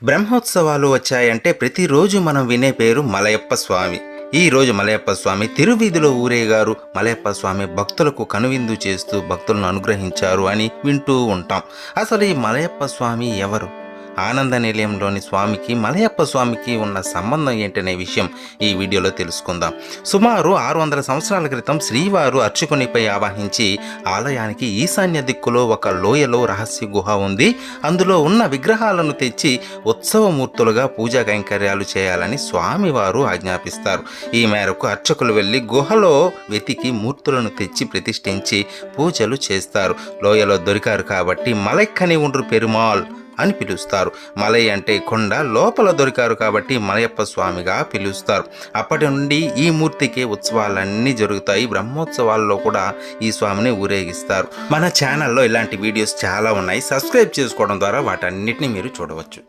బ్రహ్మోత్సవాలు వచ్చాయంటే ప్రతిరోజు మనం వినే పేరు మలయప్ప స్వామి. ఈ రోజు మలయప్ప స్వామి తిరువీధిలో ఊరేగారు. మలయప్ప స్వామి భక్తులకు కనువిందు చేస్తూ భక్తులను అనుగ్రహించారు అని వింటూ ఉంటాం. అసలు ఈ మలయప్ప స్వామి ఎవరు? ఆనంద నిలయంలోని స్వామికి మలయప్ప స్వామికి ఉన్న సంబంధం ఏంటనే విషయం ఈ వీడియోలో తెలుసుకుందాం. సుమారు 600 సంవత్సరాల క్రితం శ్రీవారు అర్చకునిపై ఆవాహించి ఆలయానికి ఈశాన్య దిక్కులో ఒక లోయలో రహస్య గుహ ఉంది, అందులో ఉన్న విగ్రహాలను తెచ్చి ఉత్సవమూర్తులుగా పూజా కైంకర్యాలు చేయాలని స్వామివారు ఆజ్ఞాపిస్తారు. ఈ మేరకు అర్చకులు వెళ్ళి గుహలో వెతికి మూర్తులను తెచ్చి ప్రతిష్ఠించి పూజలు చేస్తారు. లోయలో దొరికారు కాబట్టి మలైక్కని ఉండ్రు పెరుమాళ్ అని పిలుస్తారు. మలై అంటే కొండ, లోపల దొరికారు కాబట్టి మలయప్ప స్వామిగా పిలుస్తారు. అప్పటి నుండి ఈ మూర్తికి ఉత్సవాలన్నీ జరుగుతాయి. బ్రహ్మోత్సవాల్లో కూడా ఈ స్వామిని ఊరేగిస్తారు. మన ఛానల్లో ఇలాంటి వీడియోస్ చాలా ఉన్నాయి. సబ్స్క్రైబ్ చేసుకోవడం ద్వారా వాటన్నిటిని మీరు చూడవచ్చు.